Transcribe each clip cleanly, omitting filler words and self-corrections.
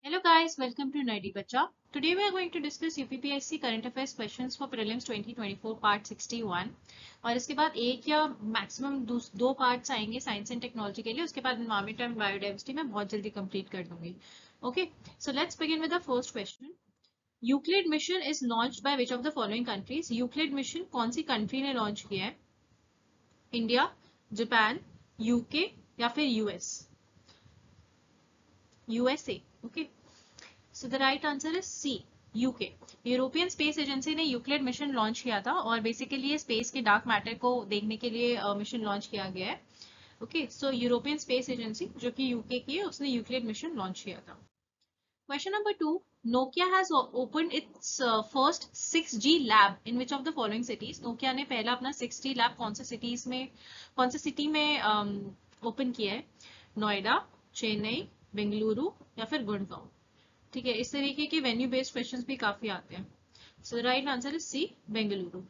Hello guys, welcome to Nerdy Bacha. Today we are going to discuss UPPSC Current Affairs Questions for Prelims 2024 Part 61 और इसके बाद एक या maximum दो parts आएंगे साइंस एंड टेक्नोलॉजी के लिए. उसके बाद एनवायरमेंट एंड बायोडाइवर्सिटी मैं बहुत जल्दी कंप्लीट कर दूंगी. Okay, so let's begin with the first question. Euclid mission is launched by which of the following countries. Euclid mission कौन सी कंट्री ने लॉन्च किया है? इंडिया, जापान, यूके या फिर USA. Okay, so the right answer is C, UK. European Space Agency ने Euclid mission launch किया था और बेसिकली ये स्पेस के डार्क मैटर को देखने के लिए मिशन लॉन्च किया गया है. ओके, सो यूरोपियन स्पेस एजेंसी जो कि यूके की है उसने यूक्लिड मिशन लॉन्च किया था. Question number 2. Nokia has opened its first 6G lab in which of the following cities. Nokia ने पहला अपना 6G lab कौन से सिटी में ओपन किया है? नोएडा, चेन्नई, बेंगलुरु या फिर गुड़गांव. ठीक है, इस तरीके के वेन्यू बेस्ड क्वेश्चंस भी काफी आते हैं. So the right answer is C, Bengaluru.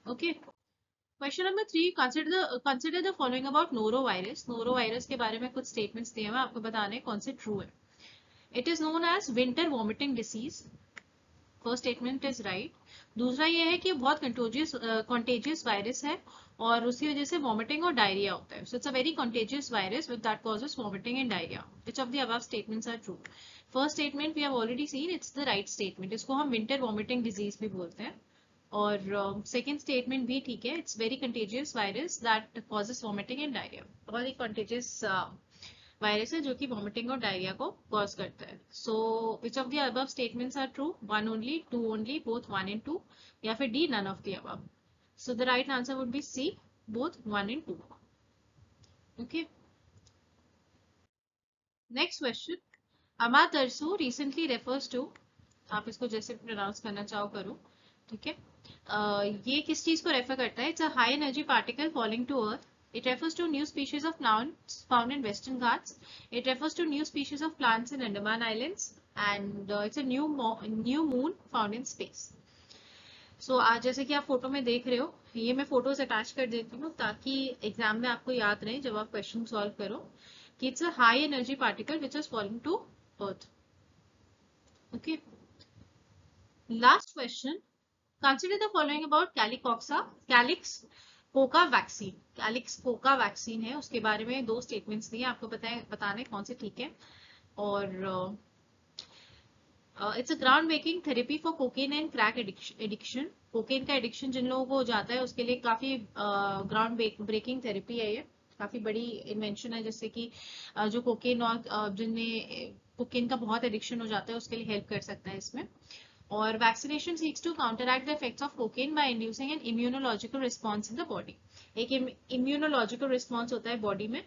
Okay, question number 3. Consider the following about norovirus. Norovirus के बारे में कुछ स्टेटमेंट्स दिए हुए, आपको बताने हैं कौन से ट्रू है. It is known as winter vomiting disease. First statement is right. दूसरा ये है कि बहुत कंटेजियस वायरस है और उसकी वजह से वॉमिटिंग और डायरिया होता है. So it's a very contagious virus with that causes vomiting and diarrhoea. Which of the above statements are true? First statement we have already seen, it's the right statement. इसको हम winter vomiting disease भी बोलते हैं. और second statement भी ठीक है. It's very contagious virus that causes vomiting and diarrhoea. बहुत ही कंटेजियस वायरस है जो कि वॉमिटिंग और डायरिया को कॉज करता है. So which of the above statements are true? One only, two only, both one and two, या फिर D, none of the above. So the right answer would be C, both one and two. Okay, next question. Amaterasu recently refers to. आप इसको जैसे pronounce करना चाहो करो. ठीक है, ये किस चीज को रेफर करता है? It's a high energy particle falling to earth. It refers to new species of plants found in Western Ghats. It refers to new species of plants in Andaman Islands, and it's a new moon found in space. So आज जैसे कि आप photo में देख रहे हो, ये मैं फोटोज अटैच कर देती हूँ ताकि एग्जाम में आपको याद रहे जब आप क्वेश्चन सॉल्व करो कि it's a high energy particle which is falling to earth. Okay, last question. Consider the following about Calyx coca vaccine. Calyx coca vaccine है, उसके बारे में दो स्टेटमेंट्स दिए, आपको बताने कौन से ठीक है. और it's a ground breaking therapy for cocaine and crack addiction. Cocaine का एडिक्शन जिन लोगों को हो जाता है उसके लिए काफी ग्राउंड ब्रेकिंग थेरेपी है. ये काफी बड़ी इन्वेंशन है जिससे कि जो कोकेन और जिनमें कोकेन का बहुत एडिक्शन हो जाता है उसके लिए हेल्प कर सकता है इसमें. और vaccination seeks to counteract the effects of cocaine by inducing an immunological response in the body. एक इम्यूनोलॉजिकल रिस्पॉन्स होता है बॉडी में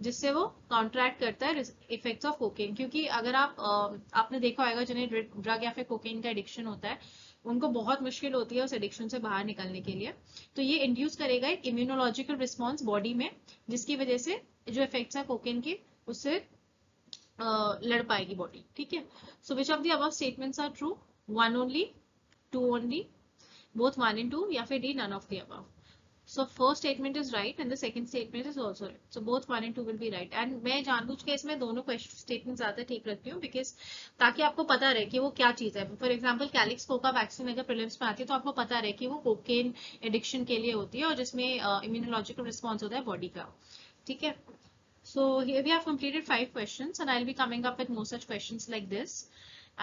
जिससे वो काउंटरैक्ट करता है इफेक्ट्स ऑफ कोकेन. क्योंकि अगर आपने देखा होगा जिन्हें ड्रग या फिर कोकेन का एडिक्शन होता है उनको बहुत मुश्किल होती है उस एडिक्शन से बाहर निकलने के लिए. तो ये इंड्यूस करेगा एक इम्यूनोलॉजिकल रिस्पॉन्स बॉडी में जिसकी वजह से जो इफेक्ट्स है कोकेन के उससे लड़ पाएगी बॉडी. ठीक है, so which of the above statements are true? One only, two only, both one and two, या फिर D, none of the above. So first statement is right and the second statement is also right. So both 1 and 2 will be right. And मैं जानबूझ के इसमें दोनों question statement ज्यादा ठीक रखती हूँ बिकॉज ताकि आपको पता रहे कि वो क्या चीज है. For example calyx coca vaccine अगर प्रीलिम्स में आती है तो आपको पता रहे कि वो कोकेन एडिक्शन के लिए होती है और जिसमें इम्यूनोलॉजिकल रिस्पॉन्स होता है बॉडी का. ठीक है, so here we have completed 5 questions and I'll be coming up with more such questions like this.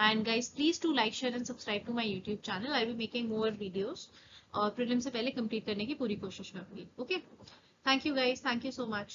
And guys, please do like, share and subscribe to my YouTube channel. I'll be making more videos. और prelim से पहले complete करने की पूरी कोशिश करूंगी. Okay, thank you guys, thank you so much.